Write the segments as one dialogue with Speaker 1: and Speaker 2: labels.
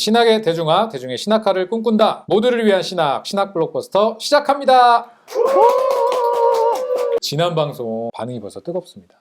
Speaker 1: 신학의 대중화, 대중의 신학화를 꿈꾼다. 모두를 위한 신학, 신학 블록버스터 시작합니다. 지난 방송 반응이 벌써 뜨겁습니다.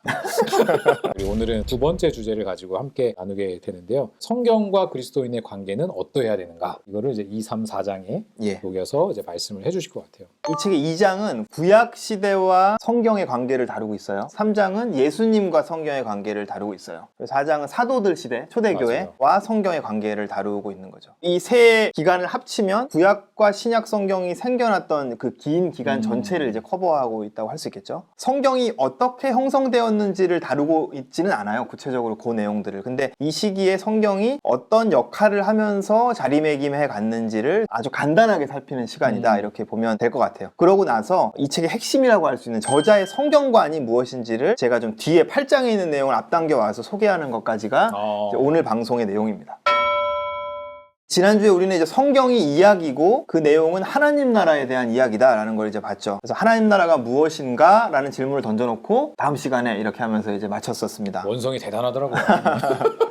Speaker 1: 오늘은 두 번째 주제를 가지고 함께 나누게 되는데요. 성경과 그리스도인의 관계는 어떠해야 되는가? 이거를 이제 2, 3, 4장에 녹여서 이제 말씀을 해주실 것 같아요.
Speaker 2: 이 책의 2장은 구약 시대와 성경의 관계를 다루고 있어요. 3장은 예수님과 성경의 관계를 다루고 있어요. 4장은 사도들 시대, 초대교회와 성경의 관계를 다루고 있는 거죠. 이 세 기간을 합치면 구약과 신약 성경이 생겨났던 그 긴 기간 전체를 이제 커버하고 있다고 할 수 있겠죠. 성경이 어떻게 형성되었는지를 다루고 있지는 않아요. 구체적으로 그 내용들을. 근데 이 시기에 성경이 어떤 역할을 하면서 자리매김해 갔는지를 아주 간단하게 살피는 시간이다. 이렇게 보면 될 것 같아요. 그러고 나서 이 책의 핵심이라고 할 수 있는 저자의 성경관이 무엇인지를 제가 좀 뒤에 8장에 있는 내용을 앞당겨 와서 소개하는 것까지가 이제 오늘 방송의 내용입니다. 지난주에 우리는 이제 성경이 이야기고 그 내용은 하나님 나라에 대한 이야기다라는 걸 이제 봤죠. 그래서 하나님 나라가 무엇인가? 라는 질문을 던져놓고 다음 시간에 이렇게 하면서 이제 마쳤었습니다.
Speaker 1: 원성이 대단하더라고요.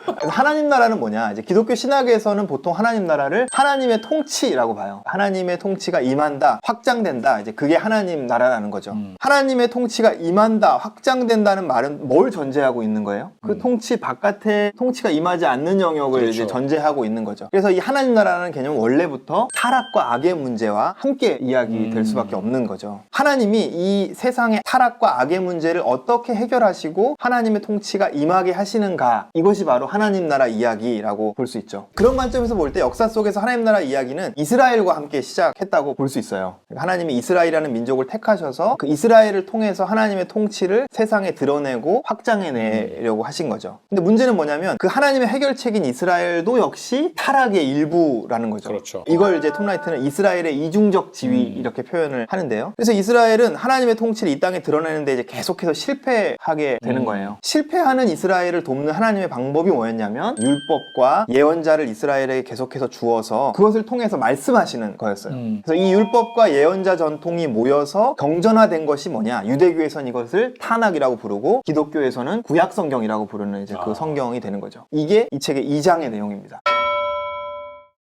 Speaker 2: 그래서 하나님 나라는 뭐냐? 이제 기독교 신학에서는 보통 하나님 나라를 하나님의 통치라고 봐요. 하나님의 통치가 임한다, 확장된다. 이제 그게 하나님 나라라는 거죠. 하나님의 통치가 임한다, 확장된다는 말은 뭘 전제하고 있는 거예요? 그 통치 바깥에 통치가 임하지 않는 영역을
Speaker 1: 그렇죠.
Speaker 2: 이제 전제하고 있는 거죠. 그래서 이 하나님 나라라는 개념은 원래부터 타락과 악의 문제와 함께 이야기될 수밖에 없는 거죠. 하나님이 이 세상의 타락과 악의 문제를 어떻게 해결하시고 하나님의 통치가 임하게 하시는가, 이것이 바로 하나님 나라 이야기라고 볼 수 있죠. 그런 관점에서 볼 때 역사 속에서 하나님 나라 이야기는 이스라엘과 함께 시작했다고 볼 수 있어요. 하나님이 이스라엘이라는 민족을 택하셔서 그 이스라엘을 통해서 하나님의 통치를 세상에 드러내고 확장해내려고 하신 거죠. 근데 문제는 뭐냐면 그 하나님의 해결책인 이스라엘도 역시 타락의 일부라는 거죠.
Speaker 1: 그렇죠.
Speaker 2: 이걸 이제 톰 라이트는 이스라엘의 이중적 지위 이렇게 표현을 하는데요. 그래서 이스라엘은 하나님의 통치를 이 땅에 드러내는데 이제 계속해서 실패하게 되는 거예요. 실패하는 이스라엘을 돕는 하나님의 방법이 뭐였냐면 율법과 예언자를 이스라엘에게 계속해서 주어서 그것을 통해서 말씀하시는 거였어요. 그래서 이 율법과 예언자 전통이 모여서 경전화된 것이 뭐냐? 유대교에서는 이것을 탄악이라고 부르고 기독교에서는 구약 성경이라고 부르는 이제 그 성경이 되는 거죠. 이게 이 책의 2장의 내용입니다.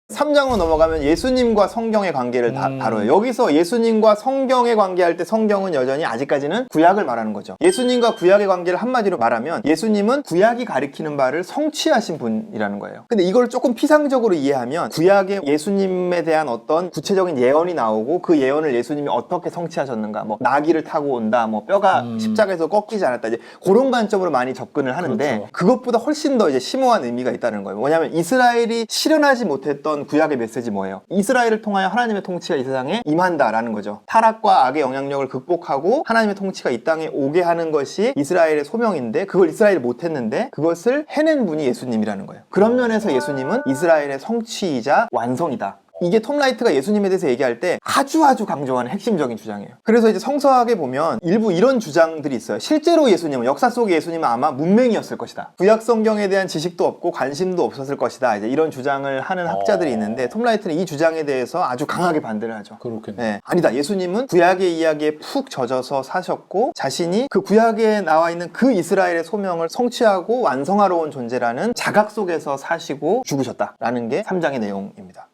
Speaker 2: 3장으로 넘어가면 예수님과 성경의 관계를 다뤄요. 여기서 예수님과 성경의 관계할 때 성경은 여전히 아직까지는 구약을 말하는 거죠. 예수님과 구약의 관계를 한마디로 말하면 예수님은 구약이 가리키는 바를 성취하신 분이라는 거예요. 근데 이걸 조금 피상적으로 이해하면 구약에 예수님에 대한 어떤 구체적인 예언이 나오고 그 예언을 예수님이 어떻게 성취하셨는가, 뭐 나귀를 타고 온다, 뭐 뼈가 십자가에서 꺾이지 않았다, 이제 그런 관점으로 많이 접근을 하는데, 그렇죠. 그것보다 훨씬 더 이제 심오한 의미가 있다는 거예요. 뭐냐면 이스라엘이 실현하지 못했던 구약의 메시지 뭐예요? 이스라엘을 통하여 하나님의 통치가 이 세상에 임한다라는 거죠. 타락과 악의 영향력을 극복하고 하나님의 통치가 이 땅에 오게 하는 것이 이스라엘의 소명인데 그걸 이스라엘이 못했는데 그것을 해낸 분이 예수님이라는 거예요. 그런 면에서 예수님은 이스라엘의 성취이자 완성이다. 이게 톰 라이트가 예수님에 대해서 얘기할 때 아주 강조하는 핵심적인 주장이에요. 그래서 이제 성서학에 보면 일부 이런 주장들이 있어요. 실제로 예수님은, 역사 속의 예수님은 아마 문맹이었을 것이다. 구약 성경에 대한 지식도 없고 관심도 없었을 것이다. 이제 이런 주장을 하는 학자들이 있는데 톰 라이트는 이 주장에 대해서 아주 강하게 반대를 하죠.
Speaker 1: 그렇겠네.
Speaker 2: 네, 아니다. 예수님은 구약의 이야기에 푹 젖어서 사셨고 자신이 그 구약에 나와 있는 그 이스라엘의 소명을 성취하고 완성하러 온 존재라는 자각 속에서 사시고 죽으셨다라는 게 3장의 내용입니다.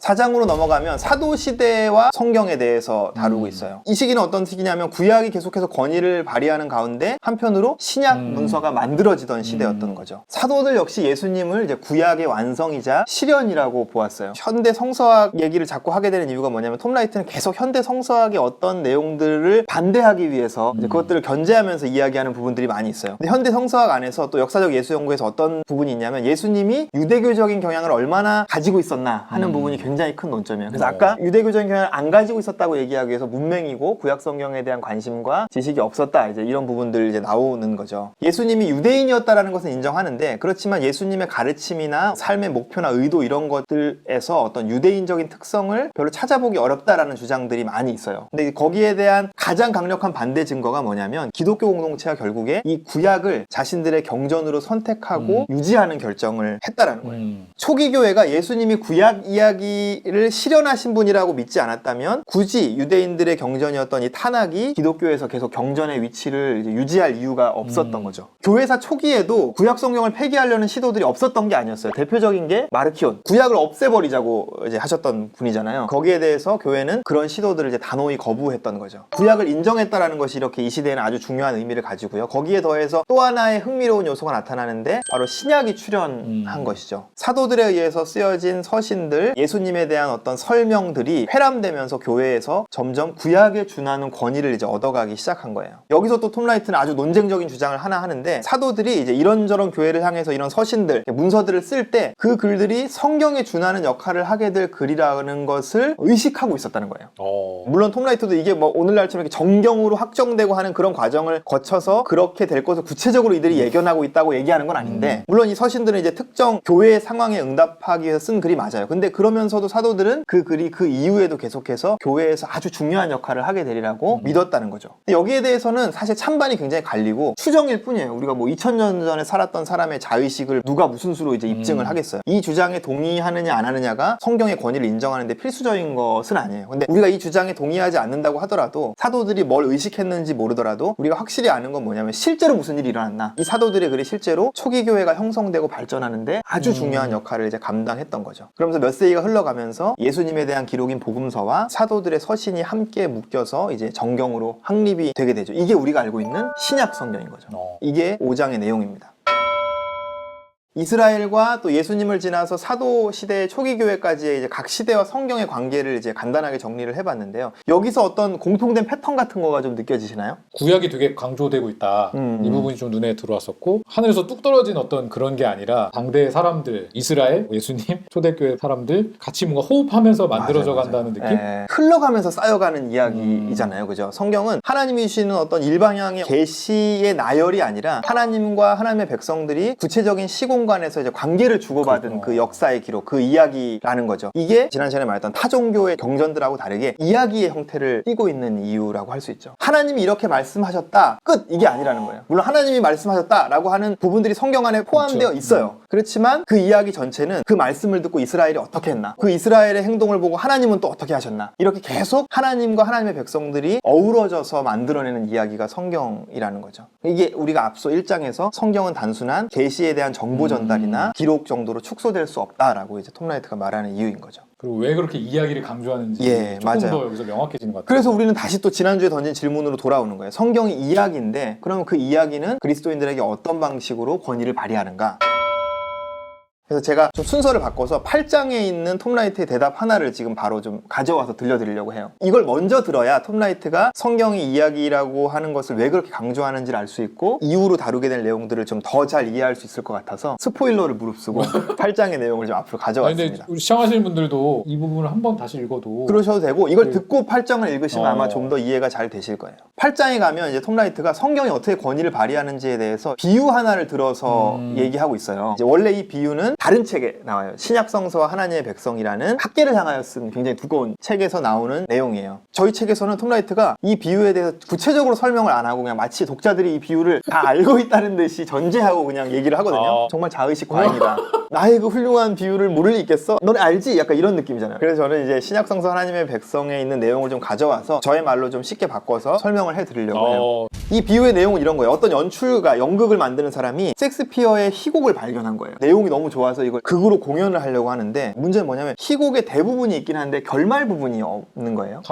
Speaker 2: 4장으로 넘어가면 사도시대와 성경에 대해서 다루고 있어요. 이 시기는 어떤 시기냐면 구약이 계속해서 권위를 발휘하는 가운데 한편으로 신약 문서가 만들어지던 시대였던 거죠. 사도들 역시 예수님을 이제 구약의 완성이자 실현이라고 보았어요. 현대 성서학 얘기를 자꾸 하게 되는 이유가 뭐냐면 톰 라이트는 계속 현대 성서학의 어떤 내용들을 반대하기 위해서 이제 그것들을 견제하면서 이야기하는 부분들이 많이 있어요. 근데 현대 성서학 안에서 또 역사적 예수 연구에서 어떤 부분이 있냐면 예수님이 유대교적인 경향을 얼마나 가지고 있었나 하는 부분이 굉장히 큰 논점이에요. 그래서 아까 유대교적인 경향을 안 가지고 있었다고 얘기하기 위해서 문맹이고 구약 성경에 대한 관심과 지식이 없었다, 이제 이런 부분들 이제 나오는 거죠. 예수님이 유대인이었다라는 것은 인정하는데 그렇지만 예수님의 가르침이나 삶의 목표나 의도 이런 것들에서 어떤 유대인적인 특성을 별로 찾아보기 어렵다라는 주장들이 많이 있어요. 근데 거기에 대한 가장 강력한 반대 증거가 뭐냐면 기독교 공동체가 결국에 이 구약을 자신들의 경전으로 선택하고 유지하는 결정을 했다라는 거예요. 초기 교회가 예수님이 구약 이야기 구약을 실현하신 분이라고 믿지 않았다면 굳이 유대인들의 경전이었던 이 탄악이 기독교에서 계속 경전의 위치를 이제 유지할 이유가 없었던 거죠. 교회사 초기에도 구약 성경을 폐기하려는 시도들이 없었던 게 아니었어요. 대표적인 게 마르키온, 구약을 없애버리자고 이제 하셨던 분이잖아요. 거기에 대해서 교회는 그런 시도들을 이제 단호히 거부했던 거죠. 구약을 인정했다라는 것이 이렇게 이 시대에는 아주 중요한 의미를 가지고요. 거기에 더해서 또 하나의 흥미로운 요소가 나타나는데 바로 신약이 출현한 것이죠. 사도들에 의해서 쓰여진 서신들, 예수님에 대한 어떤 설명들이 회람되면서 교회에서 점점 구약에 준하는 권위를 이제 얻어가기 시작한 거예요. 여기서 또 톰 라이트는 아주 논쟁적인 주장을 하나 하는데, 사도들이 이제 이런저런 교회를 향해서 이런 서신들, 문서들을 쓸 때 그 글들이 성경에 준하는 역할을 하게 될 글이라는 것을 의식하고 있었다는 거예요. 물론 톰 라이트도 이게 뭐 오늘날처럼 이렇게 정경으로 확정되고 하는 그런 과정을 거쳐서 그렇게 될 것을 구체적으로 이들이 예견하고 있다고 얘기하는 건 아닌데, 물론 이 서신들은 이제 특정 교회의 상황에 응답하기 위해서 쓴 글이 맞아요. 근데 그러면서도 사도들은 그 글이 그 이후에도 계속해서 교회에서 아주 중요한 역할을 하게 되리라고 믿었다는 거죠. 근데 여기에 대해서는 사실 찬반이 굉장히 갈리고 추정일 뿐이에요. 우리가 뭐 2000년 전에 살았던 사람의 자의식을 누가 무슨 수로 이제 입증을 하겠어요. 이 주장에 동의하느냐 안 하느냐가 성경의 권위를 인정하는데 필수적인 것은 아니에요. 근데 우리가 이 주장에 동의하지 않는다고 하더라도, 사도들이 뭘 의식했는지 모르더라도 우리가 확실히 아는 건 뭐냐면 실제로 무슨 일이 일어났나, 이 사도들의 글이 실제로 초기 교회가 형성되고 발전하는데 아주 중요한 역할을 이제 감당했던 거죠. 그러면서 몇 세기가 흘러가면서 예수님에 대한 기록인 복음서와 사도들의 서신이 함께 묶여서 이제 정경으로 확립이 되게 되죠. 이게 우리가 알고 있는 신약 성경인 거죠. 이게 5장의 내용입니다. 이스라엘과 또 예수님을 지나서 사도 시대의 초기 교회까지의 이제 각 시대와 성경의 관계를 이제 간단하게 정리를 해봤는데요. 여기서 어떤 공통된 패턴 같은 거가 좀 느껴지시나요?
Speaker 1: 구약이 되게 강조되고 있다. 이 부분이 좀 눈에 들어왔었고, 하늘에서 뚝 떨어진 어떤 그런 게 아니라 당대의 사람들, 이스라엘, 예수님, 초대교회 사람들 같이 뭔가 호흡하면서 만들어져 간다는 느낌?
Speaker 2: 흘러가면서 쌓여가는 이야기이잖아요. 그죠? 성경은 하나님이 주시는 어떤 일방향의 계시의 나열이 아니라 하나님과 하나님의 백성들이 구체적인 시공 관에서 이제 관계를 주고받은 그 역사의 기록, 그 이야기라는 거죠. 이게 지난 시간에 말했던 타종교의 경전들하고 다르게 이야기의 형태를 띠고 있는 이유라고 할 수 있죠. 하나님이 이렇게 말씀하셨다, 끝! 이게 아니라는 거예요. 물론 하나님이 말씀하셨다라고 하는 부분들이 성경 안에 포함되어 있어요. 그렇지만 그 이야기 전체는 그 말씀을 듣고 이스라엘이 어떻게 했나, 그 이스라엘의 행동을 보고 하나님은 또 어떻게 하셨나, 이렇게 계속 하나님과 하나님의 백성들이 어우러져서 만들어내는 이야기가 성경이라는 거죠. 이게 우리가 앞서 1장에서 성경은 단순한 계시에 대한 정보 전달이나 기록 정도로 축소될 수 없다라고 이제 톰 라이트가 말하는 이유인 거죠.
Speaker 1: 그리고 왜 그렇게 이야기를 강조하는지 조금
Speaker 2: 맞아요.
Speaker 1: 더 여기서 명확해지는 것 같아요.
Speaker 2: 그래서 우리는 다시 또 지난주에 던진 질문으로 돌아오는 거예요. 성경이 이야기인데 그러면 그 이야기는 그리스도인들에게 어떤 방식으로 권위를 발휘하는가? 그래서 제가 좀 순서를 바꿔서 8장에 있는 톰 라이트의 대답 하나를 지금 바로 좀 가져와서 들려드리려고 해요. 이걸 먼저 들어야 톰 라이트가 성경이 이야기라고 하는 것을 왜 그렇게 강조하는지를 알 수 있고 이후로 다루게 될 내용들을 좀 더 잘 이해할 수 있을 것 같아서 스포일러를 무릅쓰고 8장의 내용을 좀 앞으로 가져왔습니다.
Speaker 1: 근데 우리 시청하시는 분들도 이 부분을 한번 다시 읽어도
Speaker 2: 그러셔도 되고, 이걸 듣고 8장을 읽으시면 아마 좀 더 이해가 잘 되실 거예요. 8장에 가면 이제 톰 라이트가 성경이 어떻게 권위를 발휘하는지에 대해서 비유 하나를 들어서 얘기하고 있어요. 이제 원래 이 비유는 다른 책에 나와요. 신약성서와 하나님의 백성이라는 학계를 향하여 쓴 굉장히 두꺼운 책에서 나오는 내용이에요. 저희 책에서는 톰 라이트가 이 비유에 대해서 구체적으로 설명을 안 하고 그냥 마치 독자들이 이 비유를 다 알고 있다는 듯이 전제하고 그냥 얘기를 하거든요. 정말 자의식 과잉이다. 나의 그 훌륭한 비유를 모를 리 있겠어? 너네 알지? 약간 이런 느낌이잖아요. 그래서 저는 이제 신약성서 하나님의 백성에 있는 내용을 좀 가져와서 저의 말로 좀 쉽게 바꿔서 설명을 해드리려고 해요. 이 비유의 내용은 이런 거예요. 어떤 연출가, 연극을 만드는 사람이 섹스피어의 희곡을 발견한 거예요. 내용이 너무 좋아서 이걸 극으로 공연을 하려고 하는데, 문제는 뭐냐면 희곡의 대부분이 있긴 한데 결말 부분이 없는 거예요.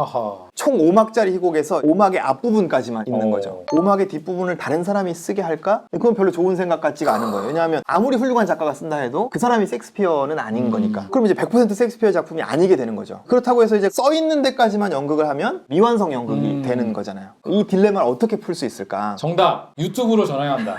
Speaker 2: 총 5막짜리 희곡에서 5막의 앞부분까지만 있는 거죠. 5막의 뒷부분을 다른 사람이 쓰게 할까? 그건 별로 좋은 생각 같지가 않은 거예요. 왜냐하면 아무리 훌륭한 작가가 쓴다 해도 그 사람이 섹스피어는 아닌 거니까. 그럼 이제 100% 섹스피어 작품이 아니게 되는 거죠. 그렇다고 해서 이제 써 있는 데까지만 연극을 하면 미완성 연극이 되는 거잖아요. 이 딜레마를 어떻게 풀 수 있을까?
Speaker 1: 정답! 유튜브로 전화해야 한다.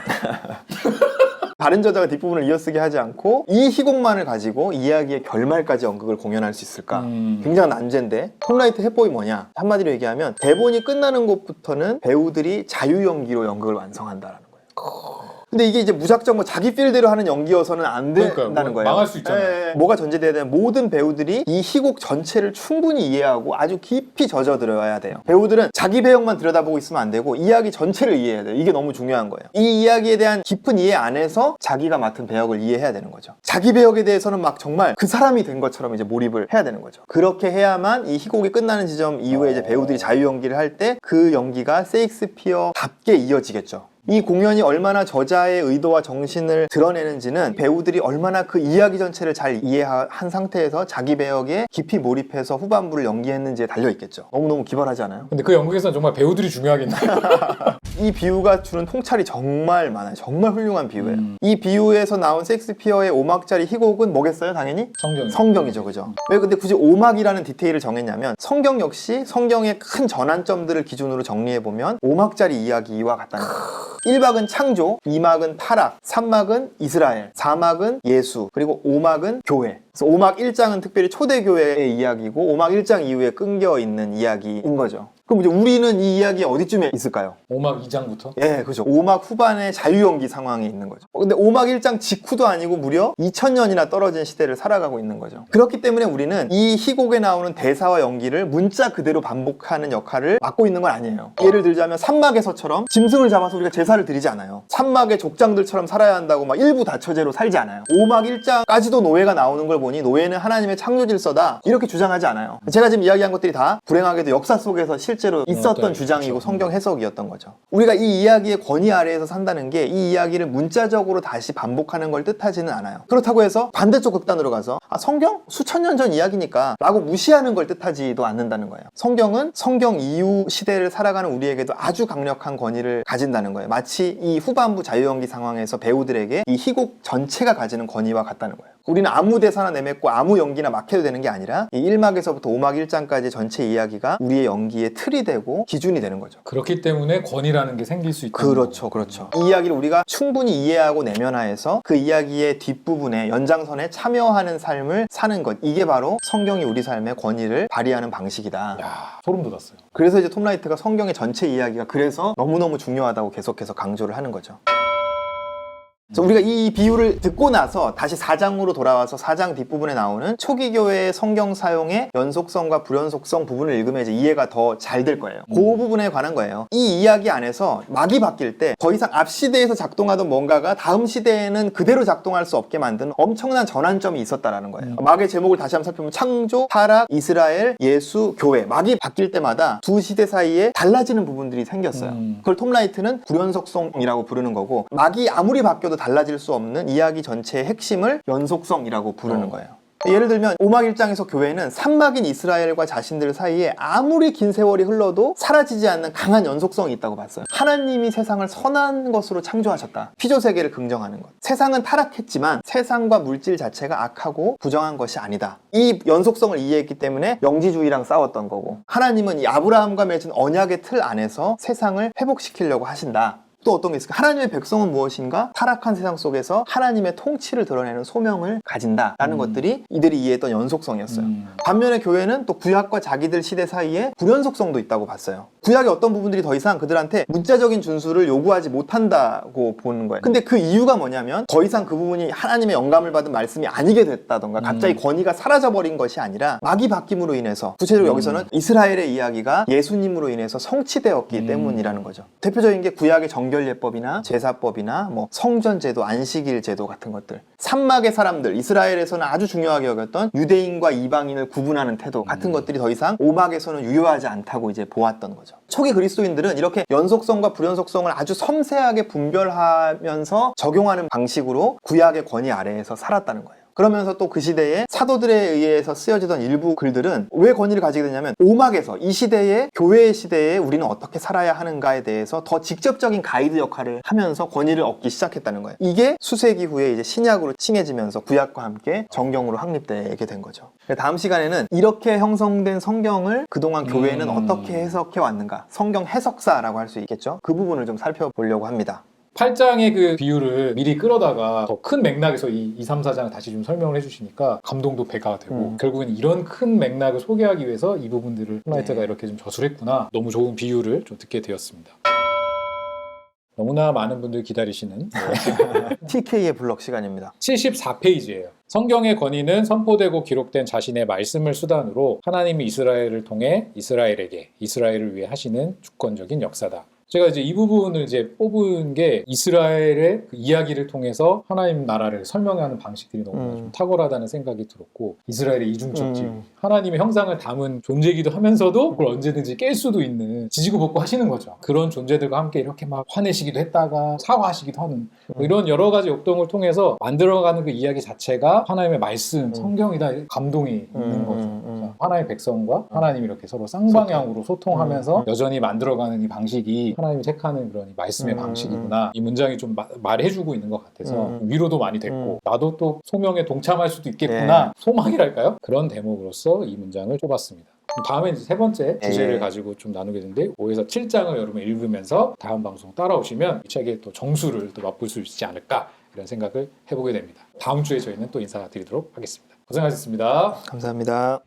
Speaker 2: 다른 저자가 뒷부분을 이어쓰게 하지 않고 이 희곡만을 가지고 이야기의 결말까지 연극을 공연할 수 있을까? 굉장한 난제인데, 톰 라이트 해법이 뭐냐? 한마디로 얘기하면 대본이 끝나는 곳부터는 배우들이 자유연기로 연극을 완성한다라는 거예요. 근데 이게 이제 무작정 뭐 자기 필대로 하는 연기여서는 안 된다는 거예요.
Speaker 1: 망할 수 있잖아요.
Speaker 2: 뭐가 전제돼야 되면 모든 배우들이 이 희곡 전체를 충분히 이해하고 아주 깊이 젖어들어야 돼요. 배우들은 자기 배역만 들여다보고 있으면 안 되고 이야기 전체를 이해해야 돼요. 이게 너무 중요한 거예요. 이 이야기에 대한 깊은 이해 안에서 자기가 맡은 배역을 이해해야 되는 거죠. 자기 배역에 대해서는 막 정말 그 사람이 된 것처럼 이제 몰입을 해야 되는 거죠. 그렇게 해야만 이 희곡이 끝나는 지점 이후에 이제 배우들이 자유 연기를 할 때 그 연기가 셰익스피어답게 이어지겠죠. 이 공연이 얼마나 저자의 의도와 정신을 드러내는지는 배우들이 얼마나 그 이야기 전체를 잘 이해한 상태에서 자기 배역에 깊이 몰입해서 후반부를 연기했는지에 달려있겠죠. 너무너무 기발하지 않아요?
Speaker 1: 근데 그 연극에서는 정말 배우들이 중요하겠네요.
Speaker 2: 이 비유가 주는 통찰이 정말 많아요. 정말 훌륭한 비유예요. 이 비유에서 나온 셰익스피어의 5막짜리 희곡은 뭐겠어요? 당연히? 성경이죠. 그죠? 왜 근데 굳이 5막이라는 디테일을 정했냐면 성경 역시 성경의 큰 전환점들을 기준으로 정리해보면 5막짜리 이야기와 같다는 거예요. 1막은 창조, 2막은 타락, 3막은 이스라엘, 4막은 예수, 그리고 5막은 교회. 그래서 5막 1장은 특별히 초대교회의 이야기고 5막 1장 이후에 끊겨 있는 이야기인 거죠. 그럼 이제 우리는 이 이야기 어디쯤에 있을까요?
Speaker 1: 5막 2장부터?
Speaker 2: 예, 그죠. 5막 후반에 자유연기 상황이 있는 거죠. 근데 5막 1장 직후도 아니고 무려 2000년이나 떨어진 시대를 살아가고 있는 거죠. 그렇기 때문에 우리는 이 희곡에 나오는 대사와 연기를 문자 그대로 반복하는 역할을 맡고 있는 건 아니에요. 예를 들자면 3막에서처럼 짐승을 잡아서 우리가 제사를 드리지 않아요. 3막의 족장들처럼 살아야 한다고 막 일부 다처제로 살지 않아요. 5막 1장까지도 노예가 나오는 걸 보니 노예는 하나님의 창조 질서다 이렇게 주장하지 않아요. 제가 지금 이야기한 것들이 다 불행하게도 역사 속에서 실제로 있었던 주장이고 성경 해석이었던 거죠. 우리가 이 이야기의 권위 아래에서 산다는 게 이 이야기를 문자적으로 다시 반복하는 걸 뜻하지는 않아요. 그렇다고 해서 반대쪽 극단으로 가서 성경? 수천 년 전 이야기니까 라고 무시하는 걸 뜻하지도 않는다는 거예요. 성경은 성경 이후 시대를 살아가는 우리에게도 아주 강력한 권위를 가진다는 거예요. 마치 이 후반부 자유연기 상황에서 배우들에게 이 희곡 전체가 가지는 권위와 같다는 거예요. 우리는 아무 대사나 내뱉고 아무 연기나 막 해도 되는 게 아니라 이 1막에서부터 5막 1장까지 전체 이야기가 우리의 연기의 틀이 되고 기준이 되는 거죠.
Speaker 1: 그렇기 때문에 권위라는 게 생길 수 있다.
Speaker 2: 그렇죠. 이 이야기를 우리가 충분히 이해하고 내면화해서 그 이야기의 뒷부분에 연장선에 참여하는 삶을 사는 것. 이게 바로 성경이 우리 삶의 권위를 발휘하는 방식이다.
Speaker 1: 야, 소름 돋았어요.
Speaker 2: 그래서 이제 톰 라이트가 성경의 전체 이야기가 그래서 너무너무 중요하다고 계속해서 강조를 하는 거죠. 그래서 우리가 이 비유를 듣고 나서 다시 4장으로 돌아와서 4장 뒷부분에 나오는 초기 교회의 성경 사용의 연속성과 불연속성 부분을 읽으면 이제 이해가 더 잘 될 거예요. 그 부분에 관한 거예요. 이 이야기 안에서 막이 바뀔 때 더 이상 앞 시대에서 작동하던 뭔가가 다음 시대에는 그대로 작동할 수 없게 만드는 엄청난 전환점이 있었다라는 거예요. 막의 제목을 다시 한번 살펴보면 창조, 타락, 이스라엘, 예수, 교회. 막이 바뀔 때마다 두 시대 사이에 달라지는 부분들이 생겼어요. 그걸 톰 라이트는 불연속성이라고 부르는 거고 막이 아무리 바뀌어도 달라질 수 없는 이야기 전체의 핵심을 연속성이라고 부르는 거예요. 예를 들면 5막 1장에서 교회는 3막인 이스라엘과 자신들 사이에 아무리 긴 세월이 흘러도 사라지지 않는 강한 연속성이 있다고 봤어요. 하나님이 세상을 선한 것으로 창조하셨다. 피조세계를 긍정하는 것. 세상은 타락했지만 세상과 물질 자체가 악하고 부정한 것이 아니다. 이 연속성을 이해했기 때문에 영지주의랑 싸웠던 거고 하나님은 이 아브라함과 맺은 언약의 틀 안에서 세상을 회복시키려고 하신다. 또 어떤 게 있을까? 하나님의 백성은 무엇인가? 타락한 세상 속에서 하나님의 통치를 드러내는 소명을 가진다라는 것들이 이들이 이해했던 연속성이었어요. 반면에 교회는 또 구약과 자기들 시대 사이에 불연속성도 있다고 봤어요. 구약의 어떤 부분들이 더 이상 그들한테 문자적인 준수를 요구하지 못한다고 보는 거예요. 근데 그 이유가 뭐냐면 더 이상 그 부분이 하나님의 영감을 받은 말씀이 아니게 됐다던가 갑자기 권위가 사라져버린 것이 아니라 막이 바뀜으로 인해서 구체적으로 여기서는 이스라엘의 이야기가 예수님으로 인해서 성취되었기 때문이라는 거죠. 대표적인 게 구약의 정결예법이나 제사법이나 뭐 성전제도, 안식일 제도 같은 것들. 3막의 사람들, 이스라엘에서는 아주 중요하게 여겼던 유대인과 이방인을 구분하는 태도 같은 것들이 더 이상 5막에서는 유효하지 않다고 이제 보았던 거죠. 초기 그리스도인들은 이렇게 연속성과 불연속성을 아주 섬세하게 분별하면서 적용하는 방식으로 구약의 권위 아래에서 살았다는 거예요. 그러면서 또 그 시대에 사도들에 의해서 쓰여지던 일부 글들은 왜 권위를 가지게 되냐면 5막에서 이 시대에 교회의 시대에 우리는 어떻게 살아야 하는가에 대해서 더 직접적인 가이드 역할을 하면서 권위를 얻기 시작했다는 거예요. 이게 수세기 후에 이제 신약으로 칭해지면서 구약과 함께 정경으로 확립되게 된 거죠. 다음 시간에는 이렇게 형성된 성경을 그동안 교회는 어떻게 해석해 왔는가, 성경 해석사라고 할 수 있겠죠. 그 부분을 좀 살펴보려고 합니다.
Speaker 1: 8장의 그 비유를 미리 끌어다가 더 큰 맥락에서 이 2, 3, 4장을 다시 좀 설명을 해주시니까 감동도 배가 되고 결국엔 이런 큰 맥락을 소개하기 위해서 이 부분들을 톰 라이트가 이렇게 좀 저술했구나. 너무 좋은 비유를 좀 듣게 되었습니다. 너무나 많은 분들이 기다리시는
Speaker 2: TK의 블럭 시간입니다.
Speaker 1: 74페이지예요. 성경의 권위는 선포되고 기록된 자신의 말씀을 수단으로 하나님이 이스라엘을 통해 이스라엘에게 이스라엘을 위해 하시는 주권적인 역사다. 제가 이제 이 부분을 이제 뽑은 게 이스라엘의 그 이야기를 통해서 하나님 나라를 설명하는 방식들이 너무 좀 탁월하다는 생각이 들었고, 이스라엘의 이중적지 하나님의 형상을 담은 존재이기도 하면서도 그걸 언제든지 깰 수도 있는, 지지고 볶고 하시는 거죠. 그런 존재들과 함께 이렇게 막 화내시기도 했다가 사과하시기도 하는 뭐 이런 여러 가지 역동을 통해서 만들어가는 그 이야기 자체가 하나님의 말씀, 성경이다, 감동이 있는 거죠. 하나님의 백성과 하나님이 이렇게 서로 쌍방향으로 소통하면서 여전히 만들어가는 이 방식이 하나님이 택하는 그런 이 말씀의 방식이구나. 이 문장이 좀 말해주고 있는 것 같아서 위로도 많이 됐고, 나도 또 소명에 동참할 수도 있겠구나. 소망이랄까요? 그런 대목으로서 이 문장을 뽑았습니다. 다음에 이제 세 번째 주제를 가지고 좀 나누게 되는데, 5에서 7장을 여러분 읽으면서 다음 방송 따라오시면 이 책의 또 정수를 또 맛볼 수 있지 않을까, 이런 생각을 해보게 됩니다. 다음 주에 저희는 또 인사드리도록 하겠습니다. 고생하셨습니다.
Speaker 2: 감사합니다.